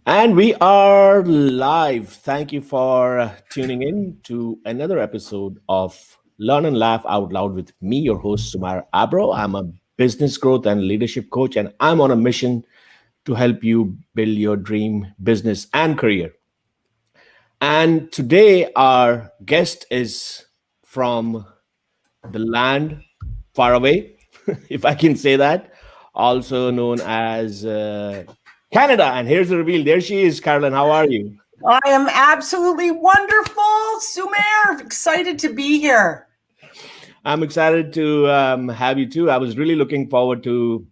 And we are live. Thank you for tuning in to another episode of Learn and Laugh Out Loud with me, your host, Sumair Abro. I'm a business growth and leadership coach, and I'm on a mission to help you build your dream business and career. And today, our guest is from the land far away, if I can say that, also known as Canada. And here's the reveal. There she is, Carolyn. How are you? I am absolutely wonderful, Sumair. Excited to be here. I'm excited to have you too. I was really looking forward to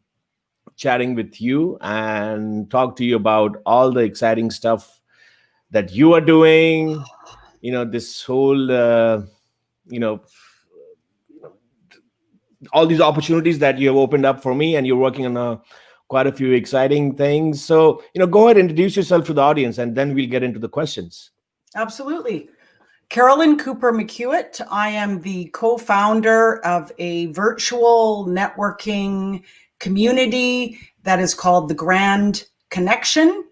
chatting with you and talk to you about all the exciting stuff that you are doing. This whole, you know, all these opportunities that you have opened up for me, and you're working on quite a few exciting things. So, go ahead, introduce yourself to the audience, and then we'll get into the questions. Absolutely. Carolyn Cooper McEwitt. I am the co-founder of a virtual networking community that is called the Grand Connection.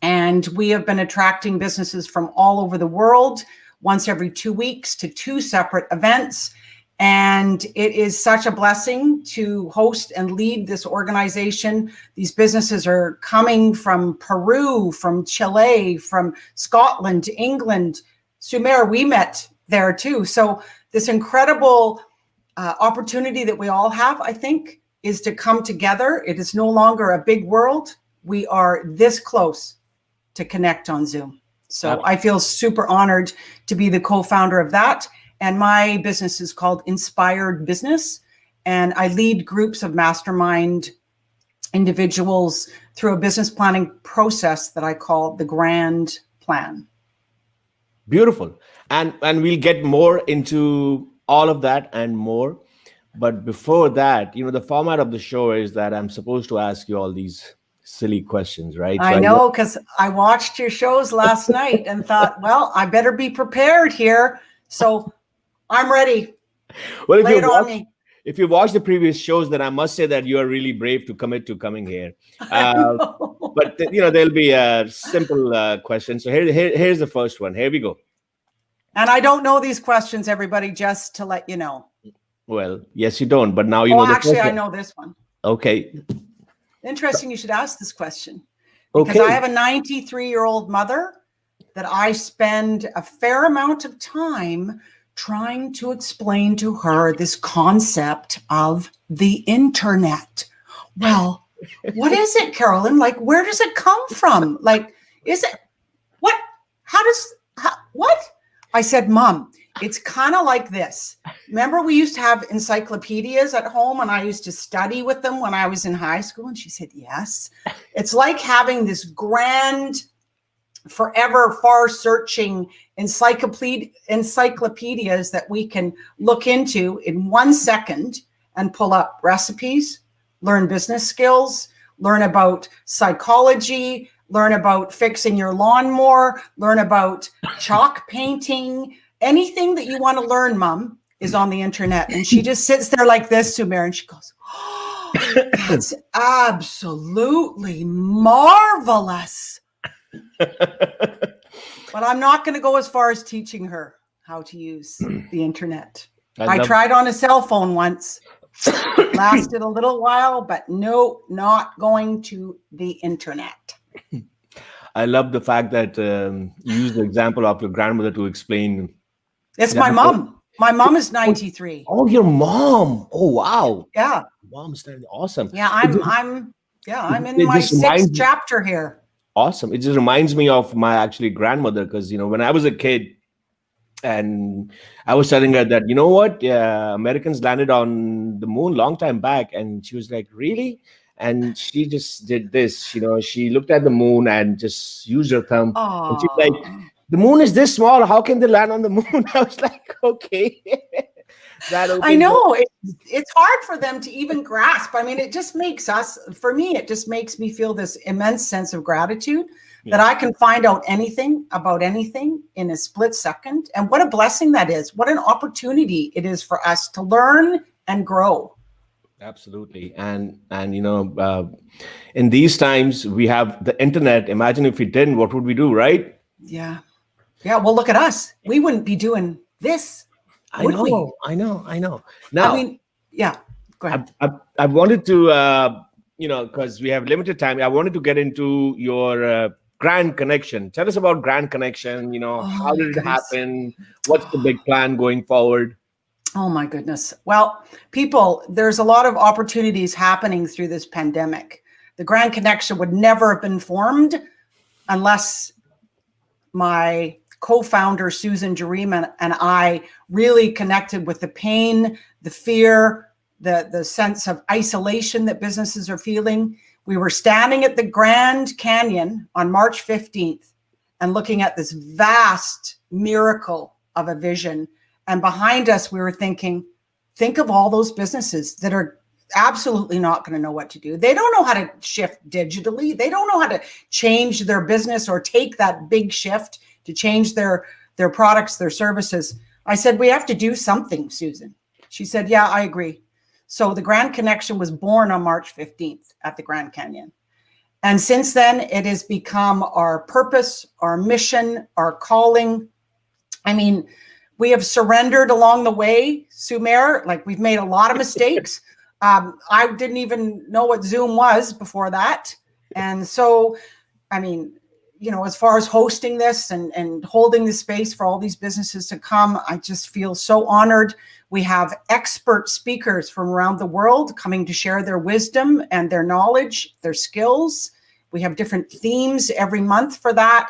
And we have been attracting businesses from all over the world once every 2 weeks to 2 separate events. And it is such a blessing to host and lead this organization. These businesses are coming from Peru, from Chile, from Scotland, England. Sumair, we met there too. So this incredible opportunity that we all have, I think, is to come together. It is no longer a big world. We are this close to connect on Zoom. So I feel super honored to be the co-founder of that. And my business is called Inspired Business. And I lead groups of mastermind individuals through a business planning process that I call the Grand Plan. Beautiful. And we'll get more into all of that and more. But before that, the format of the show is that I'm supposed to ask you all these silly questions, right? I know, because I watched your shows last night and thought, well, I better be prepared here. So I'm ready. Well, if you watch the previous shows, then I must say that you are really brave to commit to coming here. But there'll be a simple question. So here's the first one. Here we go. And I don't know these questions, everybody, just to let you know. Well, yes, you don't. But now you know. Actually, I know this one. Okay. Interesting. You should ask this question because I have a 93-year-old mother that I spend a fair amount of time trying to explain to her this concept of the internet. Well, what is it, Carolyn? Like, where does it come from? Like, is it, what, what? I said, Mom, it's kind of like this. Remember we used to have encyclopedias at home and I used to study with them when I was in high school? And she said, yes. It's like having this grand, forever far-searching encyclopedias that we can look into in 1 second and pull up recipes, learn business skills, learn about psychology, learn about fixing your lawnmower, learn about chalk painting. Anything that you want to learn, Mom, is on the internet. And she just sits there like this, Sumair, and she goes, oh, that's absolutely marvelous. But I'm not going to go as far as teaching her how to use the internet. I tried on a cell phone once. It lasted a little while, but no, not going to the internet. I love the fact that you use the example of your grandmother to explain. It's my mom. My mom is 93. Oh, your mom. Oh, wow. Yeah. Mom's awesome. Yeah, I'm in my 6th chapter here. Awesome. It just reminds me of my actually grandmother because, when I was a kid and I was telling her that, Americans landed on the moon long time back. And she was like, really? And she just did this, she looked at the moon and just used her thumb. Aww. And she's like, the moon is this small. How can they land on the moon? I was like, okay. I know it's hard for them to even grasp. I mean, it just makes it just makes me feel this immense sense of gratitude that I can find out anything about anything in a split second. And what a blessing that is. What an opportunity it is for us to learn and grow. Absolutely. And in these times we have the internet. Imagine if we didn't, what would we do, right? Yeah. Yeah. Well, look at us. We wouldn't be doing this, I would we? know, I know, I know. I Now, mean, yeah. Go I, ahead. I, I wanted to, because we have limited time, I wanted to get into your Grand Connection. Tell us about Grand Connection. Oh How my did it goodness. happen? What's the big plan going forward? Oh my goodness. Well, people, there's a lot of opportunities happening through this pandemic. The Grand Connection would never have been formed unless my co-founder Susan Jarima and I really connected with the pain, the fear, the sense of isolation that businesses are feeling. We were standing at the Grand Canyon on March 15th and looking at this vast miracle of a vision. And behind us, we were thinking, think of all those businesses that are absolutely not going to know what to do. They don't know how to shift digitally. They don't know how to change their business or take that big shift to change their products, their services. I said, we have to do something, Susan. She said, yeah, I agree. So the Grand Connection was born on March 15th at the Grand Canyon. And since then, it has become our purpose, our mission, our calling. I mean, we have surrendered along the way, Sumair. Like, we've made a lot of mistakes. I didn't even know what Zoom was before that. And so, I mean, as far as hosting this and holding the space for all these businesses to come, I just feel so honored. We have expert speakers from around the world coming to share their wisdom and their knowledge, their skills. We have different themes every month for that.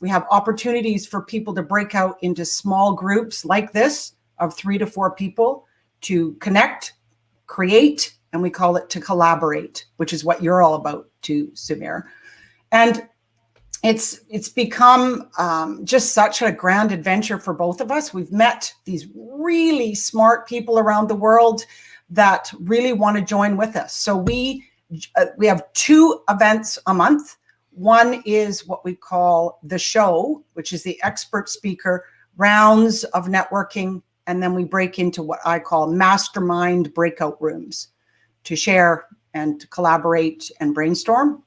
We have opportunities for people to break out into small groups like this of 3 to 4 people to connect, create, and we call it to collaborate, which is what you're all about too, Sumair. And it's become just such a grand adventure for both of us. We've met these really smart people around the world that really want to join with us. So we have 2 events a month. One is what we call the show, which is the expert speaker rounds of networking. And then we break into what I call mastermind breakout rooms to share and to collaborate and brainstorm.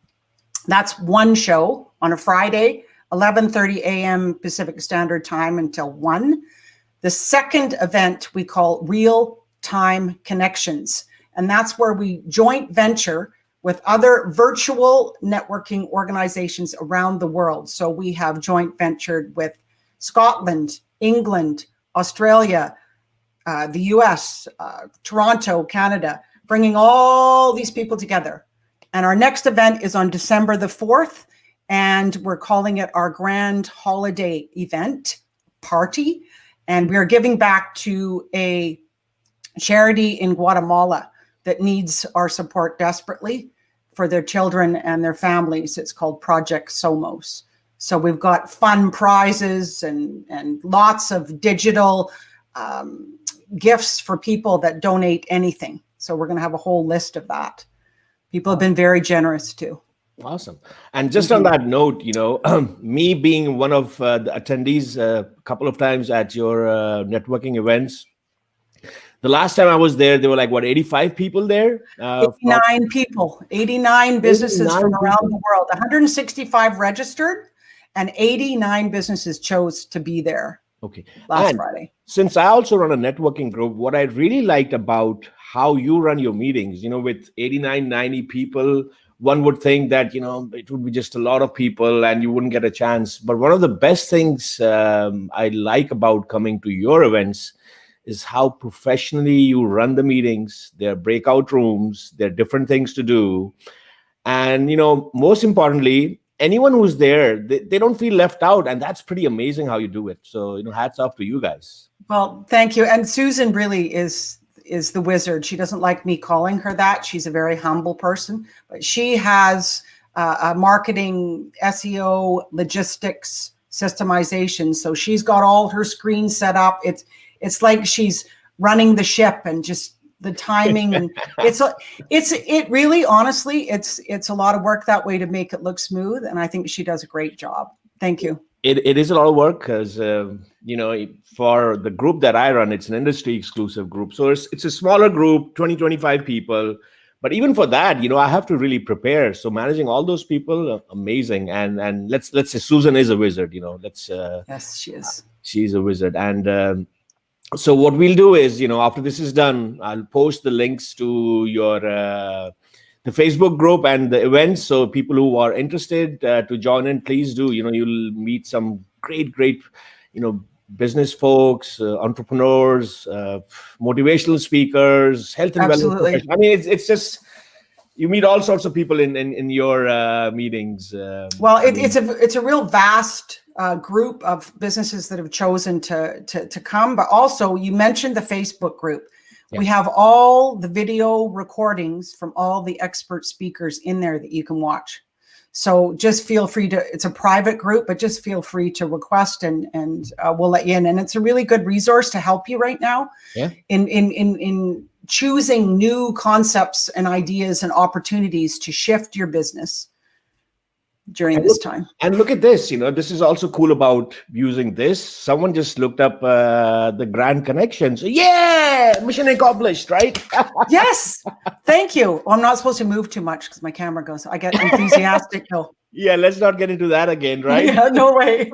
That's one show on a Friday, 11:30 a.m. Pacific Standard Time until 1. The second event we call Real Time Connections. And that's where we joint venture with other virtual networking organizations around the world. So we have joint ventured with Scotland, England, Australia, the US, Toronto, Canada, bringing all these people together. And our next event is on December the 4th, and we're calling it our Grand Holiday Event Party. And we are giving back to a charity in Guatemala that needs our support desperately for their children and their families. It's called Project Somos. So we've got fun prizes and lots of digital gifts for people that donate anything. So we're going to have a whole list of that. People have been very generous too. Awesome. And just on that note, me being one of the attendees a couple of times at your networking events, the last time I was there were like, what, 85 people there? 89 people, 89 businesses 89 from around people. the world, 165 registered, and 89 businesses chose to be there. Okay. Last And Friday. since I also run a networking group, what I really liked about how you run your meetings, with 89, 90 people, one would think that, it would be just a lot of people and you wouldn't get a chance. But one of the best things I like about coming to your events is how professionally you run the meetings. There are breakout rooms, there are different things to do. And, most importantly, anyone who's there, they don't feel left out. And that's pretty amazing how you do it. So, hats off to you guys. Well, thank you. And Susan really is the wizard. She doesn't like me calling her that. She's a very humble person, but she has a marketing, SEO, logistics, systemization. So she's got all her screens set up. It's like she's running the ship and just the timing, and it really, honestly, it's a lot of work that way to make it look smooth. And I think she does a great job. Thank you. it is a lot of work because for the group that I run, it's an industry exclusive group, so it's a smaller group, 20-25 people. But even for that, I have to really prepare. So managing all those people, amazing. And let's say Susan is a wizard. Let's Yes, she is. She's a wizard. And so what we'll do is, after this is done, I'll post the links to your the Facebook group and the events. So people who are interested to join in, please do. You'll meet some great, business folks, entrepreneurs, motivational speakers, health and wellness Absolutely. professionals. I mean, it's just you meet all sorts of people in your meetings. Well, it's a real vast group of businesses that have chosen to come. But also, you mentioned the Facebook group. Yeah. We have all the video recordings from all the expert speakers in there that you can watch. So just feel free to, it's a private group, but just feel free to request and we'll let you in. And it's a really good resource to help you right now in choosing new concepts and ideas and opportunities to shift your business during this time. And look at this, this is also cool about using this. Someone just looked up the Grand Connection. So yeah, mission accomplished, right? Yes. Thank you. Well, I'm not supposed to move too much because my camera goes, I get enthusiastic. No. Yeah, let's not get into that again, right? Yeah, no way.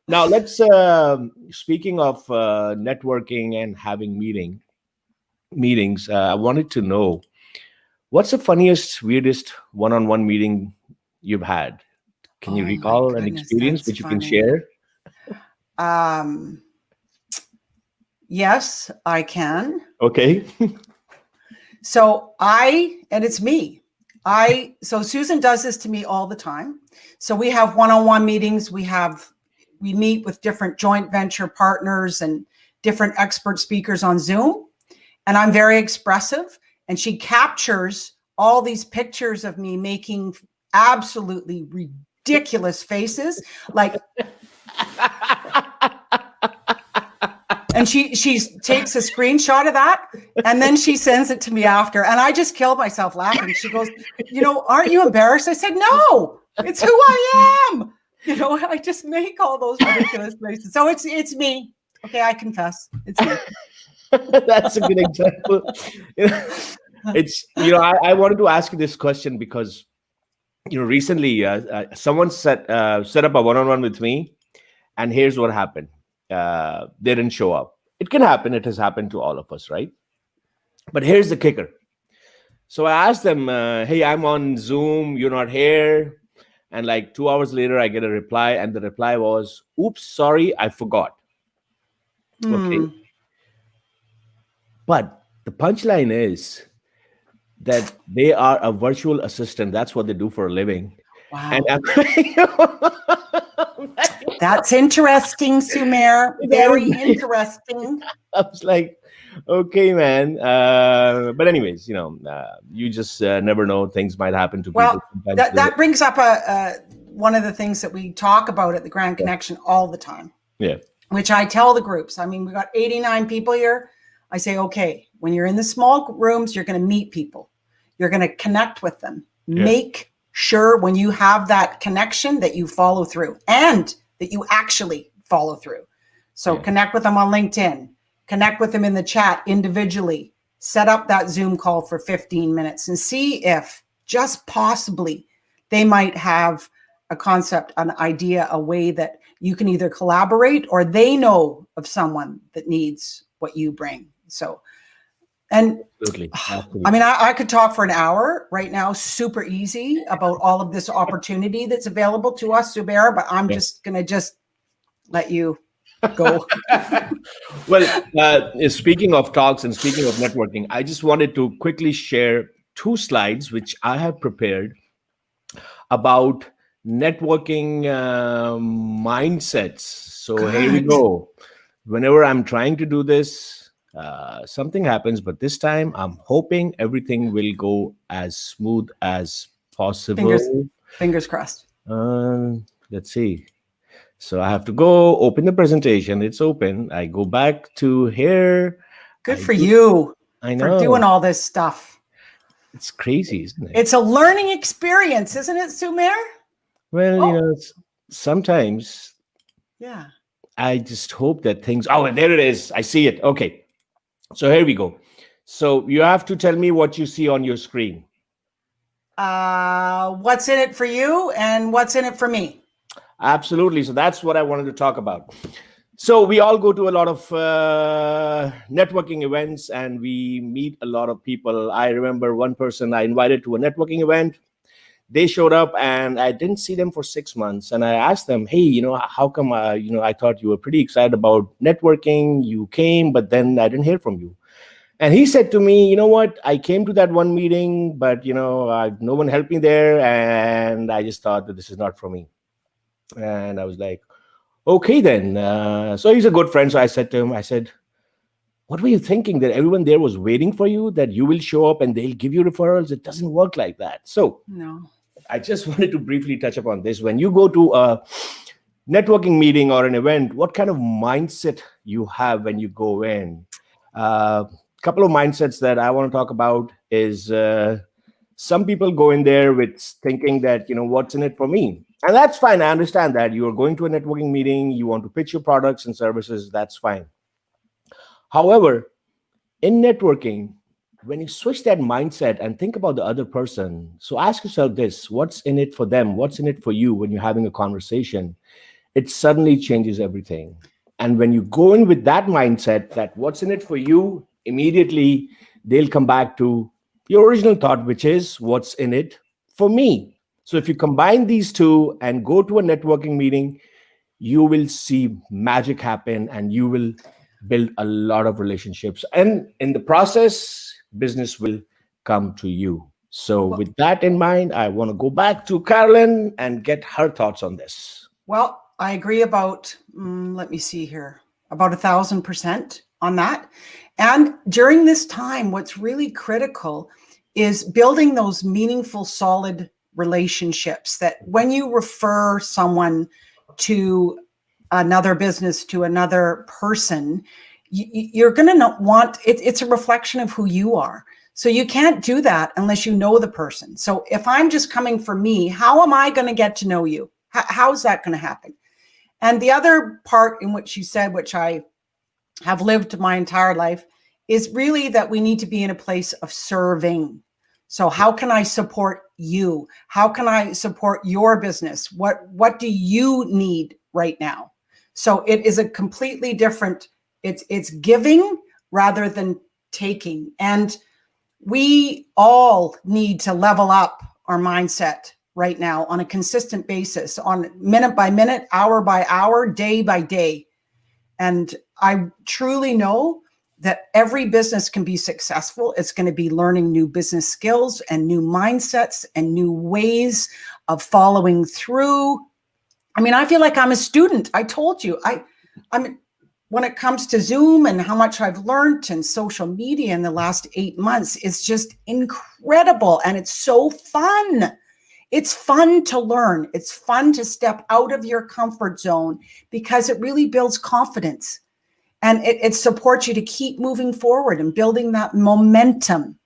Now let's, speaking of networking and having meetings, I wanted to know, what's the funniest, weirdest one-on-one meeting you've had? Can you recall an experience which you can share? Yes, I can. Okay. So it's me. So Susan does this to me all the time. So we have one-on-one meetings. We meet with different joint venture partners and different expert speakers on Zoom. And I'm very expressive. And she captures all these pictures of me making absolutely ridiculous faces, like, and she takes a screenshot of that and then she sends it to me after, and I just killed myself laughing. She goes, aren't you embarrassed? I said, no, it's who I am. I just make all those ridiculous faces. So it's me. Okay, I confess, it's me. That's a good example. It's I wanted to ask you this question because recently someone set up a one-on-one with me, and here's what happened. They didn't show up. It can happen. It has happened to all of us, right? But here's the kicker. So I asked them, hey, I'm on Zoom, you're not here. And like 2 hours later, I get a reply, and the reply was, oops, sorry, I forgot. Okay. But the punchline is that they are a virtual assistant. That's what they do for a living. Wow. And that's interesting, Sumair. Very interesting. I was like, okay, man. But anyways, you just never know. Things might happen to people. Well, that brings up one of the things that we talk about at the Grand Connection all the time. Yeah. Which I tell the groups. I mean, we got 89 people here. I say, okay, when you're in the small rooms, you're going to meet people. You're going to connect with them. Yeah. Make sure when you have that connection that you follow through and that you actually follow through. So connect with them on LinkedIn, connect with them in the chat individually, set up that Zoom call for 15 minutes and see if just possibly they might have a concept, an idea, a way that you can either collaborate or they know of someone that needs what you bring. So, and absolutely. I mean, I could talk for an hour right now, super easy, about all of this opportunity that's available to us, Sumair, but I'm just going to let you go. Well, speaking of talks and speaking of networking, I just wanted to quickly share 2 slides which I have prepared about networking mindsets. So here we go. Whenever I'm trying to do this, something happens, but this time I'm hoping everything will go as smooth as possible. Fingers crossed. Let's see. So I have to go open the presentation. It's open. I go back to here. Good for you. I know. For doing all this stuff. It's crazy, isn't it? It's a learning experience, isn't it, Sumair? Well, sometimes Yeah. I just hope that things. Oh, there it is. I see it. Okay. So here we go. So you have to tell me what you see on your screen. What's in it for you and what's in it for me? Absolutely. So that's what I wanted to talk about. So we all go to a lot of networking events and we meet a lot of people. I remember one person I invited to a networking event. They showed up and I didn't see them for 6 months. And I asked them, hey, how come, I thought you were pretty excited about networking. You came, but then I didn't hear from you. And he said to me, you know what? I came to that one meeting, but, no one helped me there. And I just thought that this is not for me. And I was like, okay, then. So he's a good friend. So I said to him, I said, what were you thinking, that everyone there was waiting for you, that you will show up and they'll give you referrals? It doesn't work like that. So No. I just wanted to briefly touch upon this. When you go to a networking meeting or an event, what kind of mindset you have when you go in? A couple of mindsets that I want to talk about is some people go in there with thinking that, what's in it for me? And that's fine. I understand that you are going to a networking meeting, you want to pitch your products and services. That's fine. However, in networking, when you switch that mindset and think about the other person, so ask yourself this: what's in it for them? What's in it for you? When you're having a conversation, it suddenly changes everything. And when you go in with that mindset, that what's in it for you, immediately they'll come back to your original thought, which is what's in it for me. So if you combine these two and go to a networking meeting, you will see magic happen and you will build a lot of relationships. And in the process, business will come to you. So, Well, with that in mind, I want to go back to Carolyn and get her thoughts on this. well, I agree about, let me see here, about 1,000% on that. And during this time, what's really critical is building those meaningful, solid relationships that when you refer someone to another business, to another person, you're going to want it. It's a reflection of who you are. So you can't do that unless you know the person. So if I'm just coming for me, how am I going to get to know you? How's that going to happen? And the other part in which you said, which I have lived my entire life, is really that we need to be in a place of serving. So how can I support you? How can I support your business? What do you need right now? So it is a completely different, it's giving rather than taking. And we all need to level up our mindset right now on a consistent basis, on minute by minute, hour by hour, day by day. And I truly know that every business can be successful. It's going to be learning new business skills and new mindsets and new ways of following through. I mean, I feel like I'm a student. I told you, I'm when it comes to Zoom and how much I've learned and social media in the last 8 months, it's just incredible. And it's so fun. It's fun to learn. It's fun to step out of your comfort zone because it really builds confidence and it supports you to keep moving forward and building that momentum.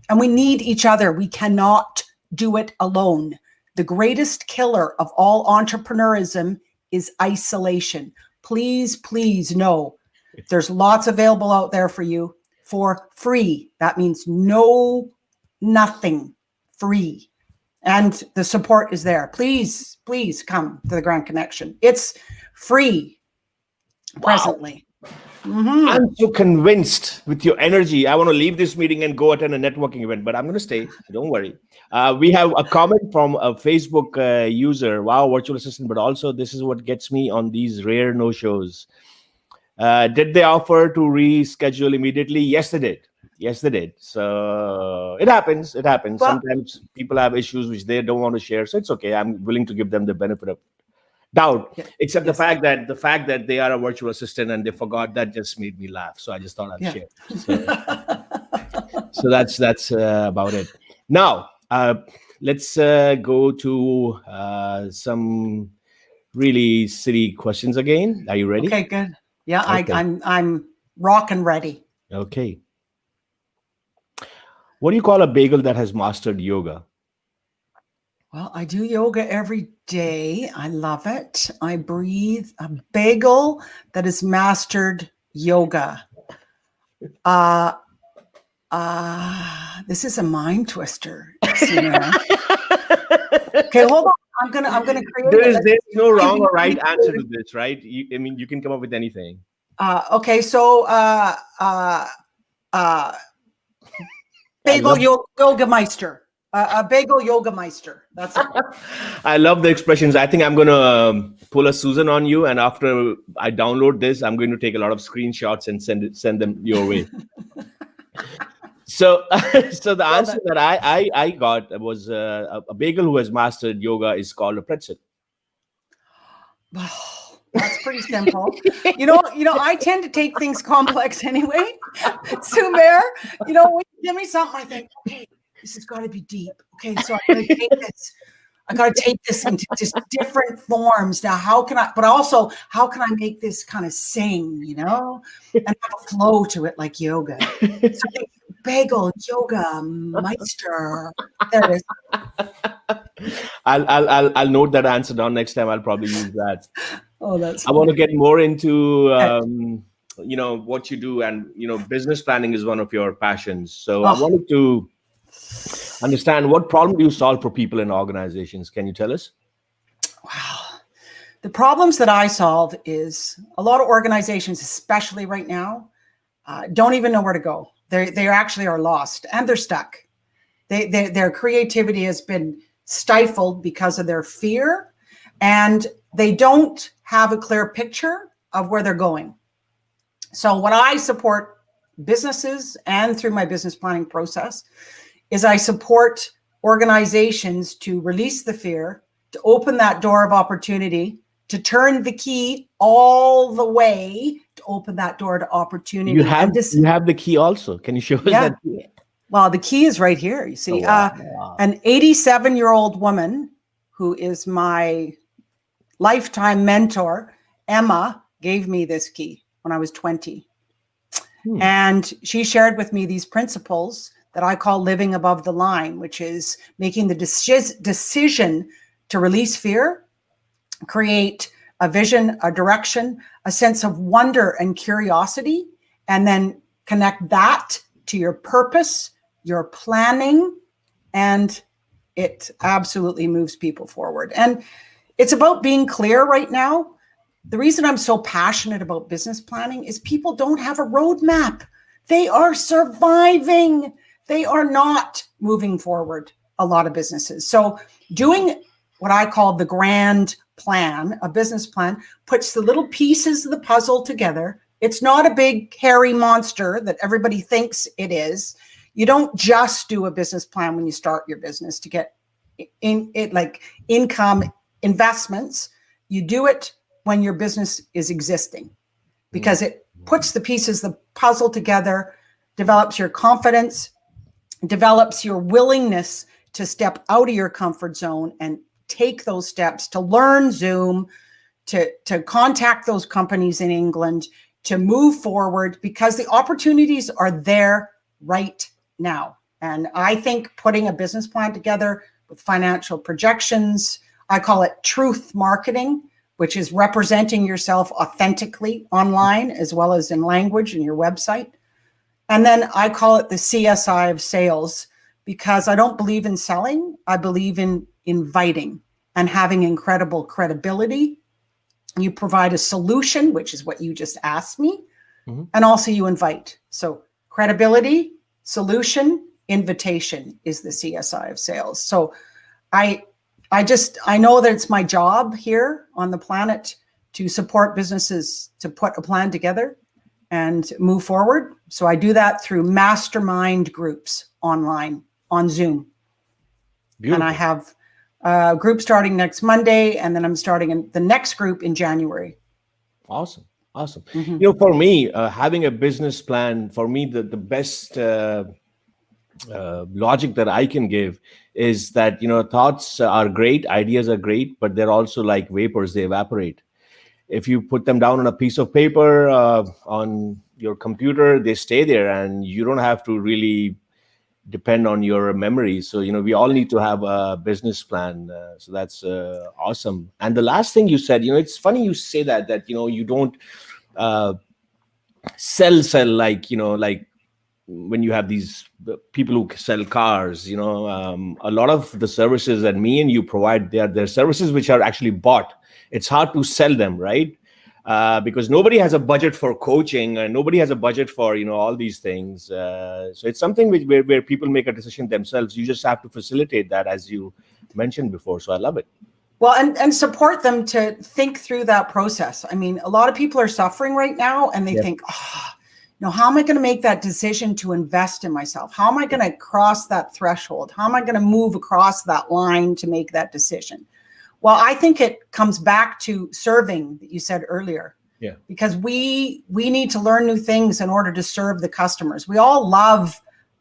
And we need each other. We cannot do it alone. The greatest killer of all entrepreneurism is isolation. Please, please know there's lots available out there for you for free. That means nothing, free. And the support is there. Please, please come to the Grand Connection. It's free presently. Wow. I'm so convinced with your energy. I want to leave this meeting and go attend a networking event, but I'm going to stay. Don't worry. We have a comment from a Facebook user. Wow, virtual assistant. But also, this is what gets me on these rare no-shows. Did they offer to reschedule immediately? Yes, they did. Yes, they did. So it happens. It happens. Well, Sometimes people have issues which they don't want to share. So it's okay. I'm willing to give them the benefit of doubt, except yes. the fact that they are a virtual assistant and they forgot, that just made me laugh. So I just thought I'd share. So that's about it. Now let's go to some really silly questions again. Are you ready? Okay, good. Yeah, Okay. I'm rocking ready. Okay. What do you call a bagel that has mastered yoga? Well, I do yoga every day. I love it. I breathe a bagel that has mastered yoga. This is a mind twister, Sumair. Okay, hold on. I'm gonna create it. There's no wrong or right answer to this, right? I mean, you can come up with anything. Okay, so bagel yoga meister. A bagel yoga meister. That's it. I love the expressions. I think I'm going to pull a Susan on you, and after I download this, I'm going to take a lot of screenshots and send them your way. So, so the answer that I got was a bagel who has mastered yoga is called a pretzel. Wow, that's pretty simple. I tend to take things complex anyway. Sumair, when you give me something, I think, okay, this has got to be deep. Okay, so I got to take this into just different forms. Now, how can I make this kind of sing, and have a flow to it like yoga? So bagel yoga meister. There it is. I'll note that answer down next time. I'll probably use that. Oh, that's. I want to get more into what you do, and business planning is one of your passions. So I wanted to understand, what problem do you solve for people in organizations? Can you tell us? Wow. The problems that I solve is a lot of organizations, especially right now, don't even know where to go. They actually are lost and they're stuck. Their creativity has been stifled because of their fear, and they don't have a clear picture of where they're going. So what I support businesses, and through my business planning process, is I support organizations to release the fear, to open that door of opportunity, to turn the key all the way to open that door to opportunity. You have the key also. Can you show us that key? Well, the key is right here. You see, wow. An 87-year-old woman who is my lifetime mentor, Emma, gave me this key when I was 20. And she shared with me these principles that I call living above the line, which is making the decision to release fear, create a vision, a direction, a sense of wonder and curiosity, and then connect that to your purpose, your planning, and it absolutely moves people forward. And it's about being clear right now. The reason I'm so passionate about business planning is people don't have a roadmap. They are surviving. They are not moving forward, a lot of businesses. So doing what I call the grand plan, a business plan, puts the little pieces of the puzzle together. It's not a big hairy monster that everybody thinks it is. You don't just do a business plan when you start your business to get income, investments. You do it when your business is existing, because it puts the pieces of the puzzle together, develops your confidence, develops your willingness to step out of your comfort zone and take those steps to learn Zoom, to contact those companies in England, to move forward, because the opportunities are there right now. And I think putting a business plan together with financial projections, I call it truth marketing, which is representing yourself authentically online as well as in language in your website. And then I call it the CSI of sales, because I don't believe in selling. I believe in inviting and having incredible credibility. You provide a solution, which is what you just asked me, and also you invite. So credibility, solution, invitation is the CSI of sales. So I know that it's my job here on the planet to support businesses to put a plan together and move forward. So I do that through mastermind groups online on Zoom. Beautiful. And I have a group starting next Monday, and then I'm starting the next group in January. Awesome. For me, having a business plan, for me, the best logic that I can give is that, thoughts are great, ideas are great, but they're also like vapors, they evaporate. If you put them down on a piece of paper, on your computer, they stay there, and you don't have to really depend on your memory. So, we all need to have a business plan. So that's awesome. And the last thing you said, it's funny you say that, you don't uh, sell like, like when you have these people who sell cars, a lot of the services that me and you provide, they're services which are actually bought. It's hard to sell them, right? Because nobody has a budget for coaching, and nobody has a budget for all these things. So it's something where people make a decision themselves. You just have to facilitate that, as you mentioned before. So I love it. Well, and support them to think through that process. I mean, a lot of people are suffering right now, and they think, how am I going to make that decision to invest in myself? How am I going to cross that threshold? How am I going to move across that line to make that decision? Well, I think it comes back to serving that you said earlier. Yeah. Because we need to learn new things in order to serve the customers. We all love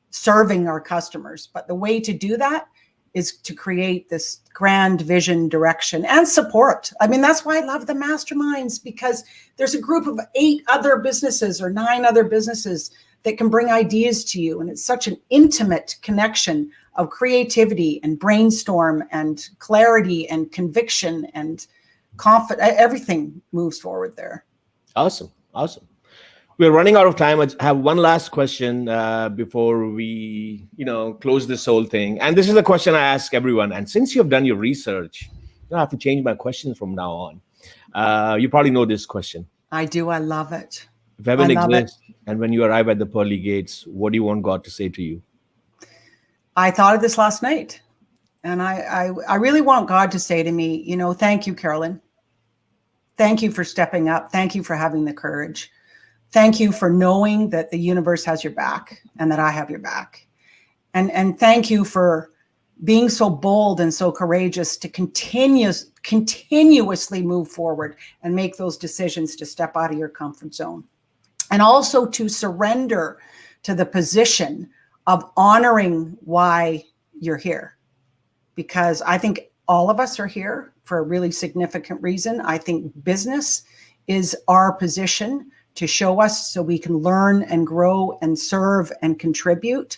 serving our customers, but the way to do that is to create this grand vision, direction, and support. I mean, that's why I love the masterminds, because there's a group of 8 other businesses or 9 other businesses that can bring ideas to you. And it's such an intimate connection of creativity and brainstorm and clarity and conviction and confidence. Everything moves forward there. Awesome. We're running out of time. I have one last question before we, close this whole thing. And this is a question I ask everyone. And since you've done your research, I have to change my questions from now on. You probably know this question. I do. I love it. If heaven exists and when you arrive at the pearly gates, what do you want God to say to you? I thought of this last night, and I really want God to say to me, thank you, Carolyn. Thank you for stepping up. Thank you for having the courage. Thank you for knowing that the universe has your back and that I have your back. And thank you for being so bold and so courageous to continuously move forward and make those decisions to step out of your comfort zone. And also to surrender to the position of honoring why you're here. Because I think all of us are here for a really significant reason. I think business is our position to show us so we can learn and grow and serve and contribute.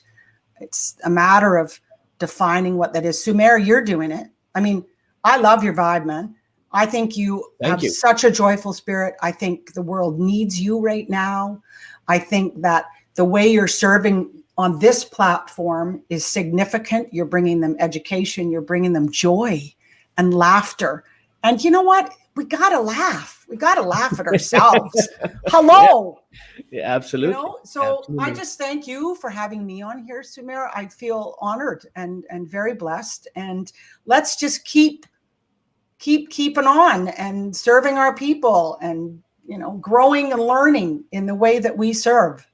It's a matter of defining what that is. Sumair, you're doing it. I mean, I love your vibe, man. I think you have such a joyful spirit. I think the world needs you right now. I think that the way you're serving on this platform is significant. You're bringing them education. You're bringing them joy and laughter. And you know what? We got to laugh. We got to laugh at ourselves. Hello. Yeah, absolutely. So absolutely. I just thank you for having me on here, Sumair. I feel honored and very blessed. And let's just keep keeping on and serving our people and, growing and learning in the way that we serve.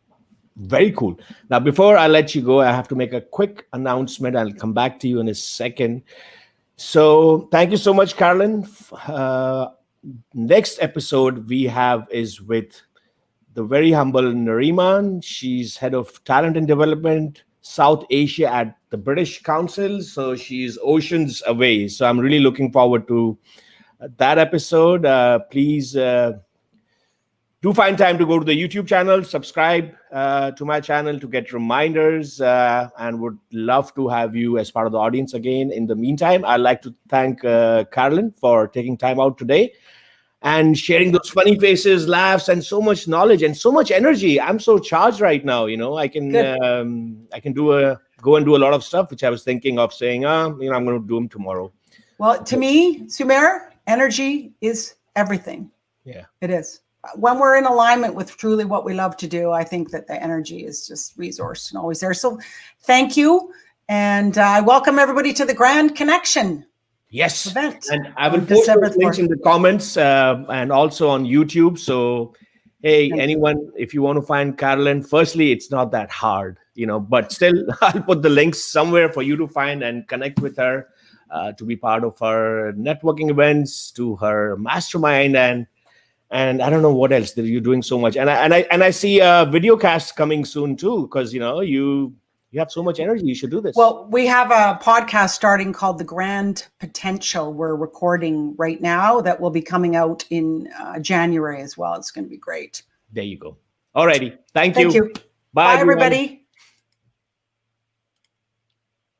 Very cool. Now, before I let you go, I have to make a quick announcement. I'll come back to you in a second. So thank you so much, Carolyn. Next episode we have is with the very humble Nariman. She's head of talent and development, South Asia at the British Council. So she's oceans away. So I'm really looking forward to that episode. Please do find time to go to the YouTube channel, subscribe to my channel to get reminders, and would love to have you as part of the audience again. In the meantime, I'd like to thank Carolyn for taking time out today and sharing those funny faces, laughs, and so much knowledge and so much energy. I'm so charged right now. I can go and do a lot of stuff, which I was thinking of saying, I'm going to do them tomorrow. Well, to me, Sumair, energy is everything. Yeah, it is. When we're in alignment with truly what we love to do, I think that the energy is just resourced and always there. So thank you. And I welcome everybody to the Grand Connection. Yes. Event. And I will post those links in the comments and also on YouTube. So, hey, anyone, if you want to find Carolyn, firstly, it's not that hard, but still I'll put the links somewhere for you to find and connect with her to be part of her networking events, to her mastermind, and I don't know what else that you're doing so much. And I see a video cast coming soon too, because you have so much energy. You should do this. Well, we have a podcast starting called The Grand Potential. We're recording right now that will be coming out in January as well. It's going to be great. There you go. All righty. Thank you. Bye, everybody.